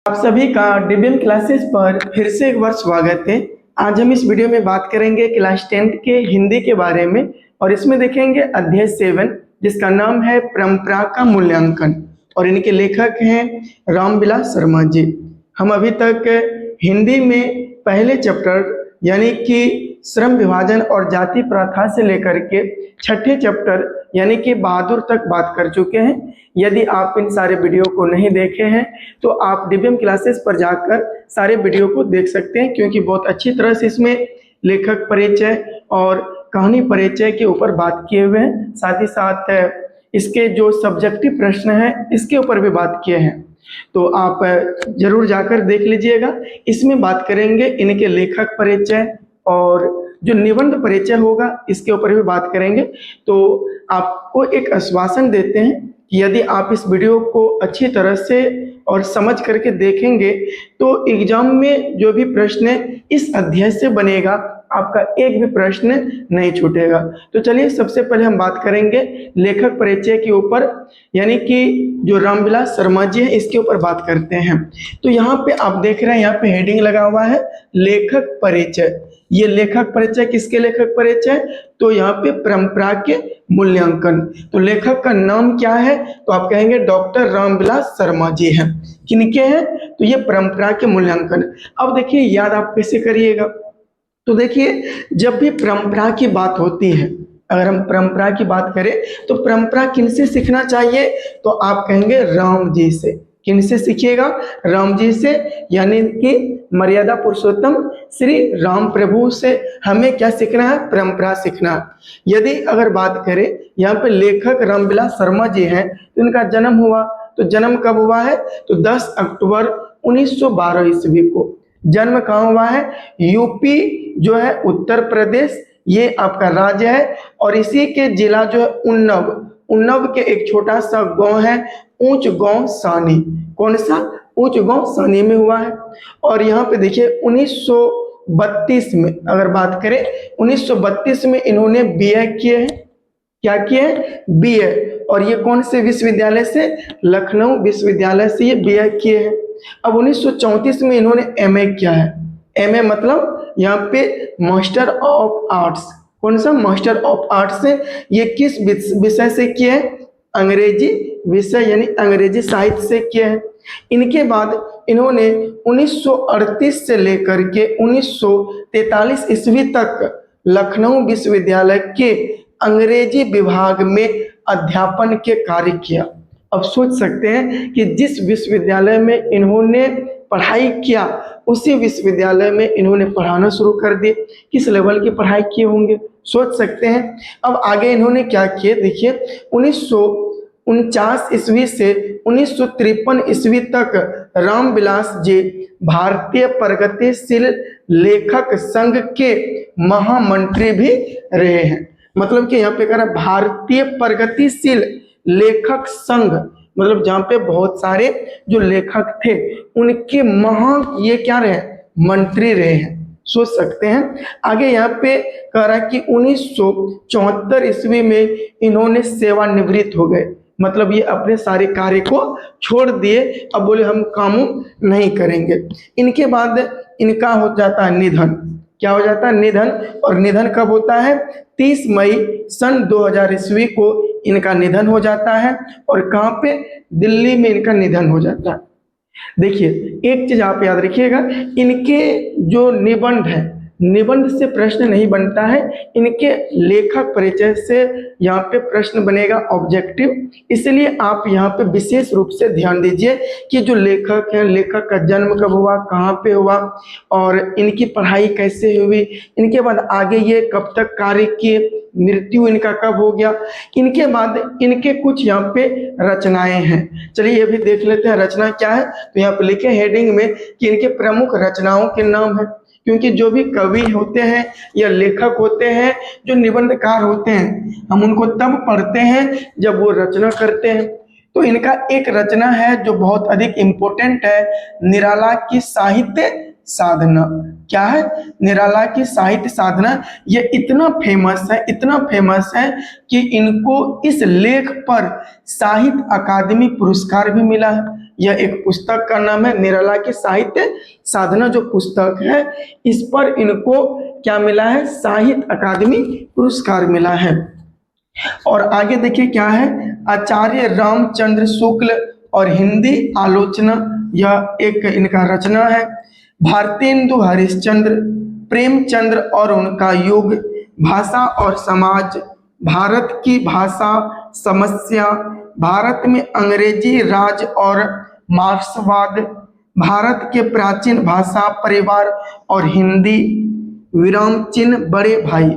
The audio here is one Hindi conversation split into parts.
आप सभी का डीबीएम क्लासेस पर फिर से एक बार स्वागत है। आज हम इस वीडियो में बात करेंगे क्लास 10 के हिंदी के बारे में और इसमें देखेंगे अध्याय 7 जिसका नाम है परंपरा का मूल्यांकन और इनके लेखक हैं रामविलास शर्मा जी। हम अभी तक हिंदी में पहले चैप्टर यानी कि श्रम विभाजन और जाति प्रथा से लेकर के छठे चैप्टर यानी कि बहादुर तक बात कर चुके हैं। यदि आप इन सारे वीडियो को नहीं देखे हैं तो आप डीबीएम क्लासेस पर जाकर सारे वीडियो को देख सकते हैं, क्योंकि बहुत अच्छी तरह से इसमें लेखक परिचय और कहानी परिचय के ऊपर बात किए हुए हैं। साथ ही साथ इसके जो सब्जेक्टिव प्रश्न हैं इसके ऊपर भी बात किए हैं, तो आप जरूर जाकर देख लीजिएगा। इसमें बात करेंगे इनके लेखक परिचय और जो निबंध परिचय होगा इसके ऊपर भी बात करेंगे। तो आपको एक आश्वासन देते हैं कि यदि आप इस वीडियो को अच्छी तरह से और समझ करके देखेंगे तो एग्जाम में जो भी प्रश्न इस अध्याय से बनेगा आपका एक भी प्रश्न नहीं छूटेगा। तो चलिए सबसे पहले हम बात करेंगे लेखक परिचय के ऊपर, यानी कि जो रामविलास शर्मा जी है इसके ऊपर बात करते हैं। तो यहाँ पे आप देख रहे हैं, यहाँ पे हेडिंग लगा हुआ है लेखक परिचय। ये लेखक परिचय किसके लेखक परिचय? तो यहाँ पे परंपरा के मूल्यांकन। तो लेखक का नाम क्या है? तो आप कहेंगे डॉक्टर रामविलास शर्मा जी हैं। किनके हैं? तो ये परंपरा के मूल्यांकन। अब देखिए याद आप कैसे करिएगा। तो देखिए जब भी परंपरा की बात होती है, अगर हम परंपरा की बात करें तो परंपरा किनसे सीखना चाहिए? तो आप कहेंगे राम जी से। किनसे सीखिएगा? राम जी से, यानी कि मर्यादा पुरुषोत्तम श्री राम प्रभु से हमें क्या सीखना है? परंपरा सीखना है। यदि अगर बात करें यहाँ पे लेखक रामविलास शर्मा जी हैं तो इनका जन्म हुआ, तो जन्म कब हुआ है? तो 10 अक्टूबर 1912 ईस्वी को। जन्म कहाँ हुआ है? यूपी जो है उत्तर प्रदेश, ये आपका राज्य है, और इसी के जिला जो है उन्नव के एक छोटा सा गांव है ऊंच गांव सानी। कौन सा? ऊंच गांव सानी में हुआ है। और यहाँ पे देखिए 1932 में अगर बात करें 1932 में इन्होंने बीए किए हैं। क्या किए हैं? बीए। और ये कौन से विश्वविद्यालय से? लखनऊ विश्वविद्यालय से ये बीए किए हैं। अब 1934 में इन्होंने एमए किया है। एमए मतलब यहाँ पे मास्टर ऑफ आर्ट्स। कौन सा? मास्टर ऑफ आर्ट्स से। ये किस विषय से किए हैं? अंग्रेजी विषय यानी अंग्रेजी साहित्य से किए हैं। इनके बाद इन्होंने 1938 से लेकर के 1943 ईस्वी तक लखनऊ विश्वविद्यालय के अंग्रेजी विभाग में अध्यापन के कार्य किया। अब सोच सकते हैं कि जिस विश्वविद्यालय में इन्होंने पढ़ाई किया उसी विश्वविद्यालय में इन्होंने पढ़ाना शुरू कर दिए। किस लेवल की पढ़ाई किए होंगे सोच सकते हैं। अब आगे इन्होंने क्या किए देखिए, 1949 ईस्वी से 1953 ईस्वी तक रामविलास जी भारतीय प्रगतिशील लेखक संघ के महामंत्री भी रहे हैं। मतलब कि यहाँ पे कह रहा भारतीय प्रगतिशील लेखक संघ, मतलब जहाँ पे बहुत सारे जो लेखक थे उनके ये क्या रहे? मंत्री रहे हैं। सोच सकते हैं। आगे यहाँ पे कह रहा है कि 1974 ईस्वी में इन्होंने सेवानिवृत्त हो गए। मतलब ये अपने सारे कार्य को छोड़ दिए, अब बोले हम काम नहीं करेंगे। इनके बाद इनका हो जाता है निधन। क्या हो जाता है? निधन। और निधन कब होता है? 30 मई सन 2000 ईस्वी को इनका निधन हो जाता है। और कहाँ पे? दिल्ली में इनका निधन हो जाता है। देखिए एक चीज आप याद रखिएगा, इनके जो निबंध है, निबंध से प्रश्न नहीं बनता है, इनके लेखक परिचय से यहाँ पे प्रश्न बनेगा ऑब्जेक्टिव। इसलिए आप यहाँ पे विशेष रूप से ध्यान दीजिए कि जो लेखक है, लेखक का जन्म कब हुआ, कहाँ पे हुआ और इनकी पढ़ाई कैसे हुई, इनके बाद आगे ये कब तक कार्य किए, मृत्यु इनका कब हो गया, इनके बाद इनके कुछ यहाँ पे रचनाएं हैं। चलिए ये भी देख लेते हैं रचना क्या है। तो यहाँ पे लिखे हेडिंग में कि इनके प्रमुख रचनाओं के नाम है, क्योंकि जो भी कवि होते हैं या लेखक होते हैं, जो निबंधकार होते हैं, हम उनको तब पढ़ते हैं जब वो रचना करते हैं। तो इनका एक रचना है जो बहुत अधिक इम्पोर्टेंट है, निराला की साहित्य साधना। क्या है? निराला की साहित्य साधना। ये इतना फेमस है, इतना फेमस है कि इनको इस लेख पर साहित्य अकादमी पुरस्कार भी मिला है। यह एक पुस्तक का नाम है निराला की साहित्य साधना। जो पुस्तक है इस पर इनको क्या मिला है? साहित्य अकादमी पुरस्कार मिला है। और आगे देखिए क्या है, आचार्य रामचंद्र शुक्ल और हिंदी आलोचना, यह एक इनका रचना है। भारतेंदु हरिश्चंद्र, प्रेमचंद्र और उनका युग, भाषा और समाज, भारत की भाषा समस्या, भारत में अंग्रेजी राज और मार्क्सवाद, भारत के प्राचीन भाषा परिवार और हिंदी, विराम चिन्ह बड़े भाई।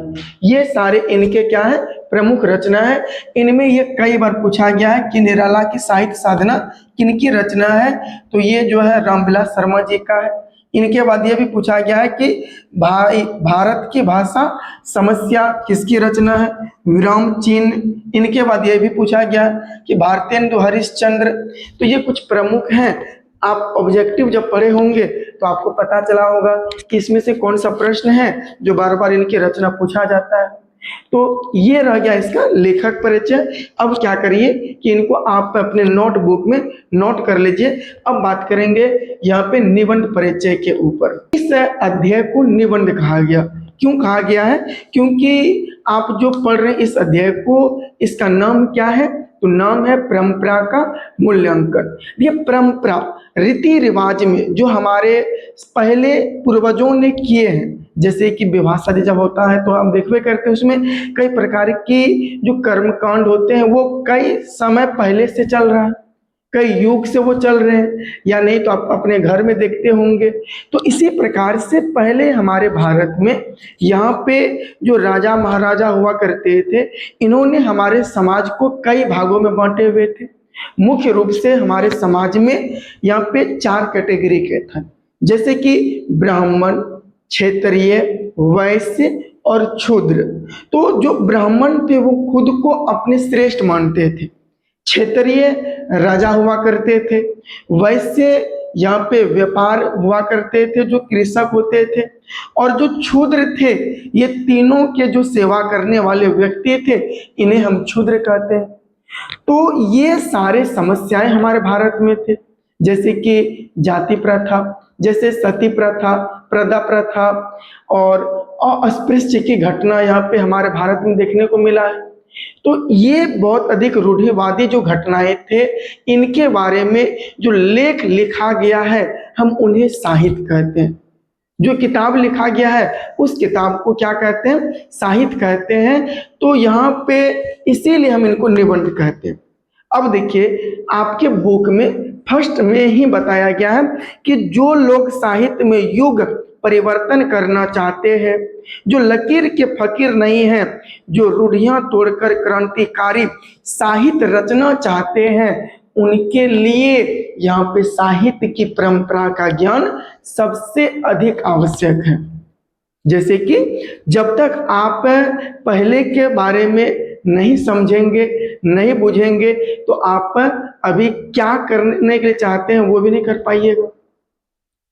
ये सारे इनके क्या है? प्रमुख रचना है। इनमें ये कई बार पूछा गया है कि निराला की साहित्य साधना किनकी रचना है, तो ये जो है रामविलास शर्मा जी का है। इनके बाद ये भी पूछा गया है कि भारत की भाषा समस्या किसकी रचना है? विराम चिन्ह। इनके बाद ये भी पूछा गया कि भारतेंदु हरिश्चंद्र। तो ये कुछ प्रमुख हैं। आप ऑब्जेक्टिव जब पढ़े होंगे तो आपको पता चला होगा कि इसमें से कौन सा प्रश्न है जो बार बार इनकी रचना पूछा जाता है। तो ये रह गया इसका लेखक परिचय। अब क्या करिए कि इनको आप अपने नोटबुक में नोट कर लीजिए। अब बात करेंगे यहाँ पे निबंध परिचय के ऊपर। इस अध्याय को निबंध कहा गया। क्यों कहा गया है? क्योंकि आप जो पढ़ रहे हैं इस अध्याय को, इसका नाम क्या है? तो नाम है परंपरा का मूल्यांकन। ये परंपरा रीति रिवाज में जो हमारे पहले पूर्वजों ने किए हैं, जैसे कि विवाह शादी जब होता है तो हम देखते करते हैं उसमें कई प्रकार की जो कर्मकांड होते हैं वो कई समय पहले से चल रहा है, कई युग से वो चल रहे हैं, या नहीं तो आप अपने घर में देखते होंगे। तो इसी प्रकार से पहले हमारे भारत में यहाँ पे जो राजा महाराजा हुआ करते थे, इन्होंने हमारे समाज को कई भागों में बांटे हुए थे। मुख्य रूप से हमारे समाज में यहाँ पे 4 कैटेगरी के थे, जैसे कि ब्राह्मण, क्षत्रिय, वैश्य और शूद्र। तो जो ब्राह्मण थे वो खुद को अपने श्रेष्ठ मानते थे, क्षेत्रीय राजा हुआ करते थे, वैश्य यहाँ पे व्यापार हुआ करते थे जो कृषक होते थे, और जो शूद्र थे ये तीनों के जो सेवा करने वाले व्यक्ति थे इन्हें हम शूद्र कहते हैं। तो ये सारे समस्याएं हमारे भारत में थे, जैसे कि जाति प्रथा, जैसे सती प्रथा, प्रदा प्रथा और अस्पृश्य की घटना यहाँ पे हमारे भारत में देखने को मिला है। तो ये बहुत अधिक रूढ़िवादी जो घटनाएं थे, इनके बारे में जो लेख लिखा गया है हम उन्हें साहित्य कहते हैं। जो किताब लिखा गया है उस किताब को क्या कहते हैं? साहित्य कहते हैं। तो यहाँ पे इसीलिए हम इनको निबंध कहते हैं। अब देखिए आपके बुक में फर्स्ट में ही बताया गया है कि जो लोग साहित्य में युग परिवर्तन करना चाहते हैं, जो लकीर के फकीर नहीं हैं, जो रूढ़ियां तोड़कर क्रांतिकारी साहित्य रचना चाहते हैं, उनके लिए यहाँ पे साहित्य की परंपरा का ज्ञान सबसे अधिक आवश्यक है। जैसे कि जब तक आप पहले के बारे में नहीं समझेंगे, नहीं बुझेंगे, तो आप अभी क्या करने के लिए चाहते हैं वो भी नहीं कर पाइएगा।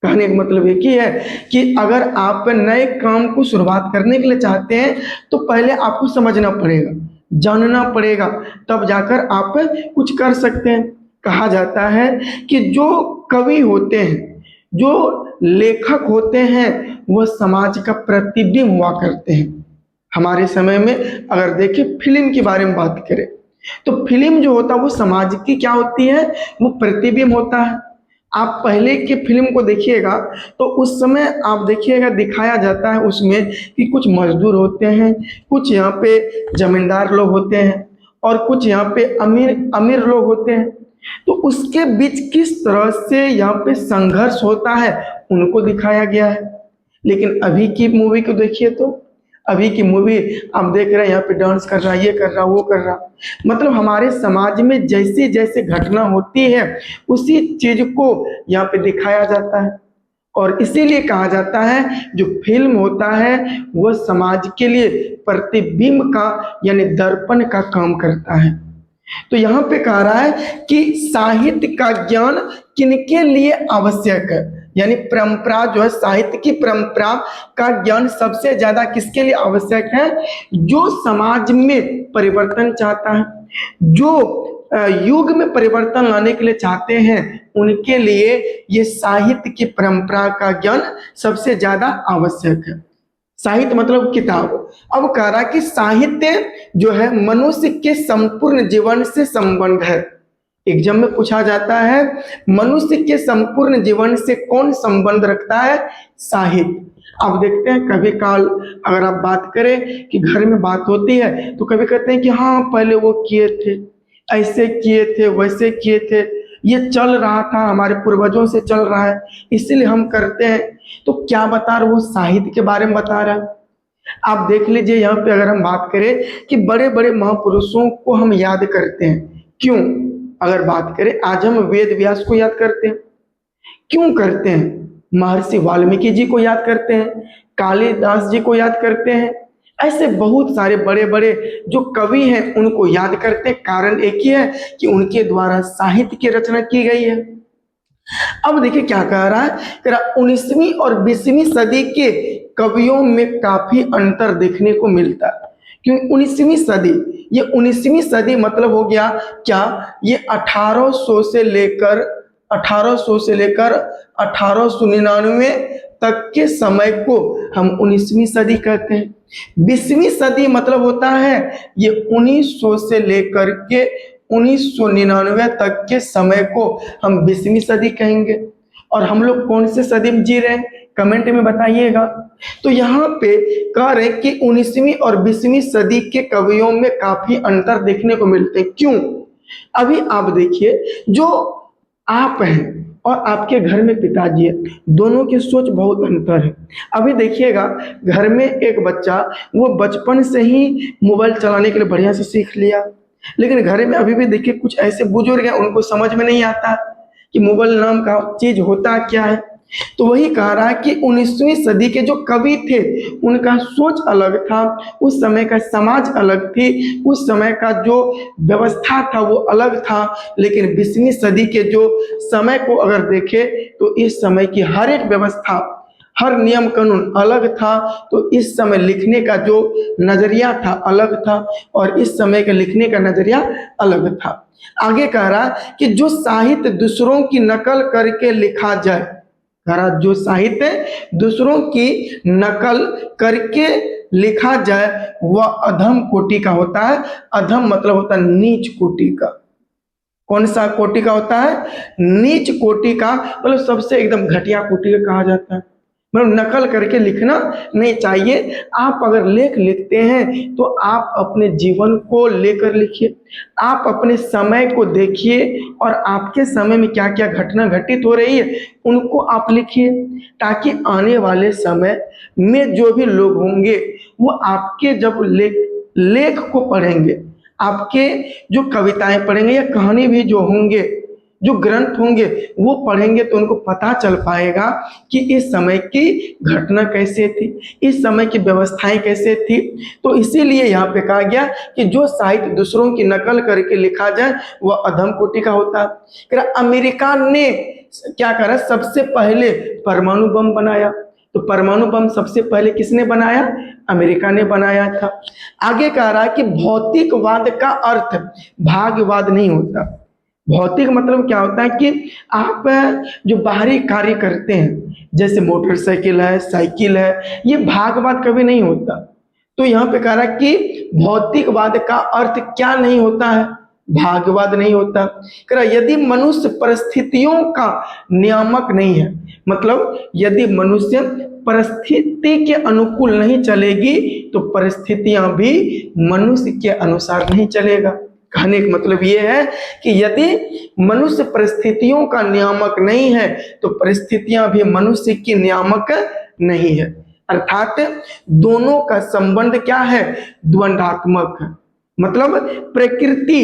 कहने का मतलब एक ही है कि अगर आप नए काम को शुरुआत करने के लिए चाहते हैं तो पहले आपको समझना पड़ेगा, जानना पड़ेगा, तब जाकर आप कुछ कर सकते हैं। कहा जाता है कि जो कवि होते हैं, जो लेखक होते हैं, वह समाज का प्रतिबिंब हुआ करते हैं। हमारे समय में अगर देखें फिल्म के बारे में बात करें तो फिल्म जो होता है वो समाज की क्या होती है? वो प्रतिबिंब होता है। आप पहले के फिल्म को देखिएगा तो उस समय आप देखिएगा दिखाया जाता है उसमें कि कुछ मजदूर होते हैं, कुछ यहाँ पे जमींदार लोग होते हैं और कुछ यहाँ पे अमीर लोग होते हैं। तो उसके बीच किस तरह से यहाँ पे संघर्ष होता है उनको दिखाया गया है। लेकिन अभी की मूवी को देखिए तो अभी की मूवी आप देख रहे हैं यहाँ पे डांस कर रहा, ये कर रहा, वो कर रहा। मतलब हमारे समाज में जैसे जैसे घटना होती है उसी चीज को यहाँ पे दिखाया जाता है। और इसीलिए कहा जाता है जो फिल्म होता है वह समाज के लिए प्रतिबिंब का यानी दर्पण का काम करता है। तो यहाँ पे कह रहा है कि साहित्य का ज्ञान किनके लिए आवश्यक है। यानी परंपरा जो है, साहित्य की परंपरा का ज्ञान सबसे ज्यादा किसके लिए आवश्यक है? जो समाज में परिवर्तन चाहता है, जो युग में परिवर्तन लाने के लिए चाहते हैं, उनके लिए ये साहित्य की परंपरा का ज्ञान सबसे ज्यादा आवश्यक है। साहित्य मतलब किताब। अब कह रहा कि साहित्य जो है मनुष्य के संपूर्ण जीवन से संबंध है। एग्जाम में पूछा जाता है मनुष्य के संपूर्ण जीवन से कौन संबंध रखता है? साहित्य। अब देखते हैं कभी काल अगर आप बात करें कि घर में बात होती है तो कभी कहते हैं कि हाँ पहले वो किए थे, ऐसे किए थे, वैसे किए थे, ये चल रहा था, हमारे पूर्वजों से चल रहा है, इसीलिए हम करते हैं। तो क्या बता रहा? वो साहित्य के बारे में बता रहा है। आप देख लीजिए यहाँ पे अगर हम बात करें कि बड़े बड़े महापुरुषों को हम याद करते हैं, क्यों? अगर बात करें आज हम वेद व्यास को याद करते हैं, क्यों करते हैं? महर्षि वाल्मीकि जी को याद करते हैं, कालिदास जी को याद करते हैं, ऐसे बहुत सारे बड़े बड़े जो कवि हैं उनको याद करते हैं। कारण एक ही है कि उनके द्वारा साहित्य की रचना की गई है। अब देखिए क्या कह रहा है, कह रहा 19वीं और 20वीं सदी के कवियों में काफी अंतर देखने को मिलता है। क्योंकि 19वीं सदी, ये 19वीं सदी मतलब हो गया क्या? ये 1800 से लेकर 1899 तक के समय को हम 19वीं सदी कहते हैं। 20वीं सदी मतलब होता है ये 1900 से लेकर के 1999 तक के समय को हम 20वीं सदी कहेंगे। और हम लोग कौन से सदी में जी रहे हैं? कमेंट में बताइएगा। तो यहाँ पे कह रहे हैं कि 19वीं और 20वीं सदी के कवियों में काफी अंतर देखने को मिलते हैं। क्यों? अभी आप देखिए, जो आप हैं और आपके घर में पिताजी है, दोनों की सोच बहुत अंतर है। अभी देखिएगा घर में एक बच्चा, वो बचपन से ही मोबाइल चलाने के लिए बढ़िया से सीख लिया, लेकिन घर में अभी भी देखिए कुछ ऐसे बुजुर्ग हैं उनको समझ में नहीं आता कि मोबाइल नाम का चीज होता क्या है। तो वही कह रहा है कि 19वीं सदी के जो कवि थे उनका सोच अलग था, उस समय का समाज अलग थी, उस समय का जो व्यवस्था था वो अलग था। लेकिन 20वीं सदी के जो समय को अगर देखें तो इस समय की हर एक व्यवस्था, हर नियम कानून अलग था। तो इस समय लिखने का जो नजरिया था अलग था, और इस समय के लिखने का नजरिया अलग था। आगे कह रहा कि जो साहित्य दूसरों की नकल करके लिखा जाए, कह रहा जो साहित्य दूसरों की नकल करके लिखा जाए वह अधम कोटि का होता है। अधम मतलब होता है नीच कोटि का। कौन सा कोटि का होता है? नीच कोटि का, मतलब सबसे एकदम घटिया कोटि का कहा जाता है। मतलब नकल करके लिखना नहीं चाहिए। आप अगर लेख लिखते हैं तो आप अपने जीवन को लेकर लिखिए, आप अपने समय को देखिए और आपके समय में क्या क्या घटना घटित हो रही है उनको आप लिखिए, ताकि आने वाले समय में जो भी लोग होंगे वो आपके जब लेख को पढ़ेंगे, आपके जो कविताएं पढ़ेंगे या कहानी भी जो होंगे, जो ग्रंथ होंगे वो पढ़ेंगे, तो उनको पता चल पाएगा कि इस समय की घटना कैसे थी, इस समय की व्यवस्थाएं कैसे थी। तो इसीलिए यहाँ पे कहा गया कि जो साहित्य दूसरों की नकल करके लिखा जाए वह अधम कोटि का होता है। अमेरिका ने क्या करा? सबसे पहले परमाणु बम बनाया। तो परमाणु बम सबसे पहले किसने बनाया? अमेरिका ने बनाया था। आगे कह रहा है कि भौतिकवाद का अर्थ भाग्यवाद नहीं होता। भौतिक मतलब क्या होता है कि आप जो बाहरी कार्य करते हैं, जैसे मोटरसाइकिल है, साइकिल है, ये भाग्यवाद कभी नहीं होता। तो यहाँ पे कह रहा है कि भौतिकवाद का अर्थ क्या नहीं होता है? भाग्यवाद नहीं होता। कह रहा यदि मनुष्य परिस्थितियों का नियामक नहीं है, मतलब यदि मनुष्य परिस्थिति के अनुकूल नहीं चलेगी तो परिस्थितियां भी मनुष्य के अनुसार नहीं चलेगा। कहने का मतलब ये है कि यदि मनुष्य परिस्थितियों का नियामक नहीं है तो परिस्थितियां भी मनुष्य की नियामक नहीं है। अर्थात दोनों का संबंध क्या है? द्वंद्वात्मक है। मतलब प्रकृति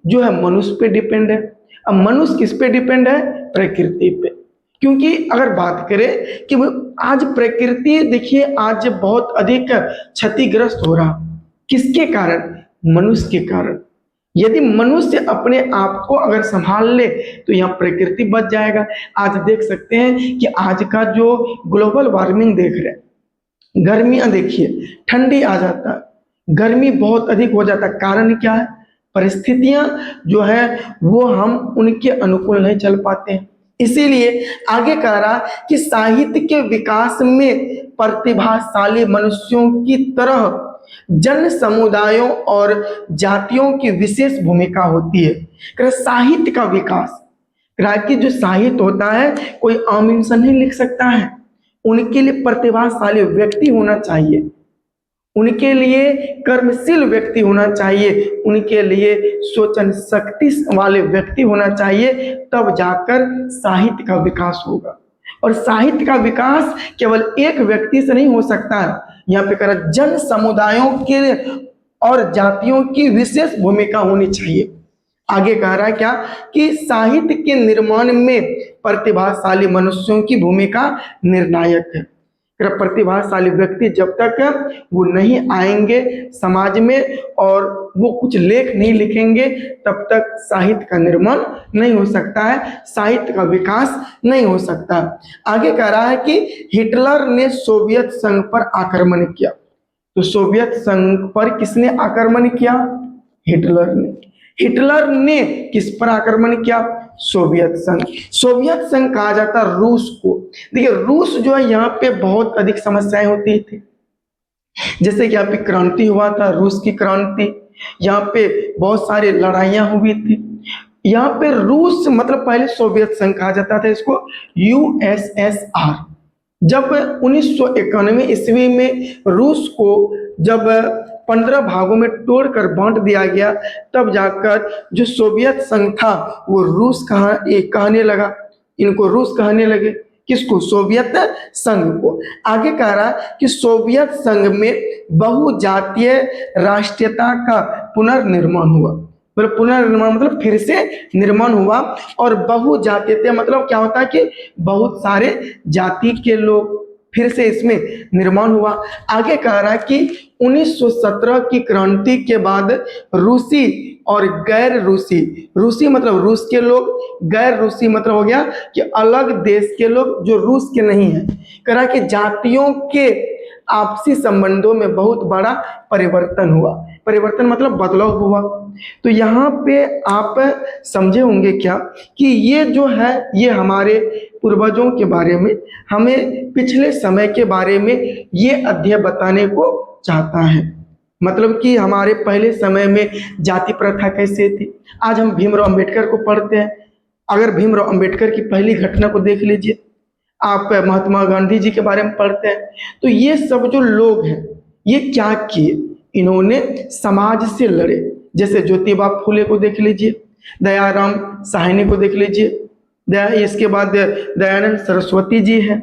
जो है मनुष्य पे डिपेंड है। अब मनुष्य किस पे डिपेंड है? प्रकृति पे। क्योंकि अगर बात करें कि आज प्रकृति देखिए आज बहुत अधिक क्षतिग्रस्त हो रहा, किसके कारण? मनुष्य के कारण। यदि मनुष्य अपने आप को अगर संभाल ले तो यहाँ प्रकृति बच जाएगा। आज देख सकते हैं कि आज का जो ग्लोबल वार्मिंग देख रहे हैं, गर्मियां देखिए, ठंडी आ जाता है, गर्मी बहुत अधिक हो जाता है। कारण क्या है? परिस्थितियां जो है वो हम उनके अनुकूल नहीं चल पाते हैं। इसीलिए आगे कह रहा कि साहित्य के विकास में प्रतिभाशाली मनुष्यों की तरह जन समुदायों और जातियों की विशेष भूमिका होती है। साहित्य का विकास, कि जो साहित्य होता है कोई आम इंसान नहीं लिख सकता है, उनके लिए प्रतिभाशाली व्यक्ति होना चाहिए, उनके लिए कर्मशील व्यक्ति होना चाहिए, उनके लिए सोचन शक्ति वाले व्यक्ति होना चाहिए, तब जाकर साहित्य का विकास होगा। और साहित्य का विकास केवल एक व्यक्ति से नहीं हो सकता है। यहाँ पे कह रहा जन समुदायों के और जातियों की विशेष भूमिका होनी चाहिए। आगे कह रहा है क्या कि साहित्य के निर्माण में प्रतिभाशाली मनुष्यों की भूमिका निर्णायक है। प्रतिभाशाली व्यक्ति जब तक वो नहीं आएंगे समाज में और वो कुछ लेख नहीं लिखेंगे, तब तक साहित्य का निर्माण नहीं हो सकता है, साहित्य का विकास नहीं हो सकता। आगे कह रहा है कि हिटलर ने सोवियत संघ पर आक्रमण किया। तो सोवियत संघ पर किसने आक्रमण किया? हिटलर ने। हिटलर ने किस पर आक्रमण किया? सोवियत संघ। सोवियत संघ कहा जाता रूस को। देखिए रूस जो है यहाँ पे बहुत अधिक समस्याएं होती थी, जैसे कि यहाँ पे क्रांति हुआ था, रूस की क्रांति, यहाँ पे बहुत सारी लड़ाइयां हुई थी। यहाँ पे रूस मतलब पहले सोवियत संघ कहा जाता था इसको, यूएसएसआर। जब 1991 ईस्वी में रूस को जब 15 भागों में तोड़कर बांट दिया गया, तब जाकर जो सोवियत संघ था वो रूस कहने लगा, इनको रूस कहने लगे। किसको? सोवियत संघ को। आगे कह रहा कि सोवियत संघ में बहुजातीय राष्ट्रीयता का पुनर्निर्माण हुआ। मतलब पुनर्निर्माण मतलब फिर से निर्माण हुआ, और बहुजातीय मतलब क्या होता है कि बहुत सारे जाति के लोग, फिर से इसमें निर्माण हुआ। आगे कह रहा है कि 1917 की क्रांति के बाद रूसी और गैर रूसी, रूसी मतलब रूस के लोग, गैर रूसी मतलब हो गया कि अलग देश के लोग जो रूस के नहीं है, कह रहा कि जातियों के आपसी संबंधों में बहुत बड़ा परिवर्तन हुआ। परिवर्तन मतलब बदलाव हुआ। तो यहाँ पे आप समझे होंगे क्या कि ये जो है ये हमारे पूर्वजों के बारे में, हमें पिछले समय के बारे में ये अध्याय बताने को चाहता है। मतलब कि हमारे पहले समय में जाति प्रथा कैसे थी। आज हम भीमराव अंबेडकर को पढ़ते हैं, अगर भीमराव अंबेडकर की पहली घटना को देख लीजिए, आप महात्मा गांधी जी के बारे में पढ़ते हैं, तो ये सब जो लोग हैं ये क्या किए, इन्होंने समाज से लड़े। जैसे ज्योतिबा फूले को देख लीजिए, दयाराम साहनी को देख लीजिए, इसके बाद दयानंद सरस्वती जी हैं,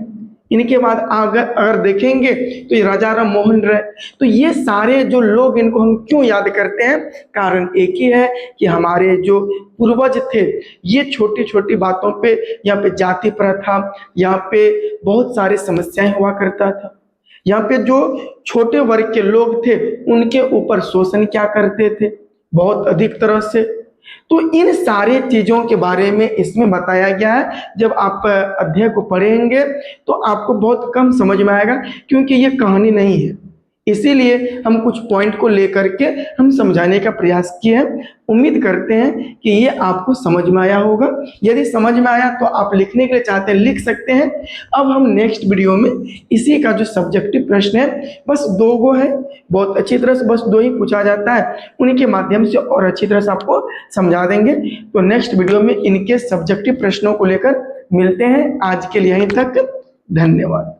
इनके बाद अगर देखेंगे तो ये राजा राम मोहन राय। तो ये सारे जो लोग, इनको हम क्यों याद करते हैं? कारण एक ही है कि हमारे जो पूर्वज थे ये छोटी छोटी बातों पे, यहाँ पे जाति प्रथा, यहाँ पे बहुत सारी समस्याएं हुआ करता था। यहाँ पे जो छोटे वर्ग के लोग थे उनके ऊपर शोषण क्या करते थे बहुत अधिक तरह से। तो इन सारे चीजों के बारे में इसमें बताया गया है। जब आप अध्याय को पढ़ेंगे तो आपको बहुत कम समझ में आएगा, क्योंकि ये कहानी नहीं है, इसीलिए हम कुछ पॉइंट को लेकर के हम समझाने का प्रयास किए हैं। उम्मीद करते हैं कि ये आपको समझ में आया होगा। यदि समझ में आया तो आप लिखने के लिए चाहते हैं लिख सकते हैं। अब हम नेक्स्ट वीडियो में इसी का जो सब्जेक्टिव प्रश्न है, बस 2 गो है, बहुत अच्छी तरह से बस 2 ही पूछा जाता है, उन्हीं के माध्यम से और अच्छी तरह से आपको समझा देंगे। तो नेक्स्ट वीडियो में इनके सब्जेक्टिव प्रश्नों को लेकर मिलते हैं। आज के लिए यहीं तक, धन्यवाद।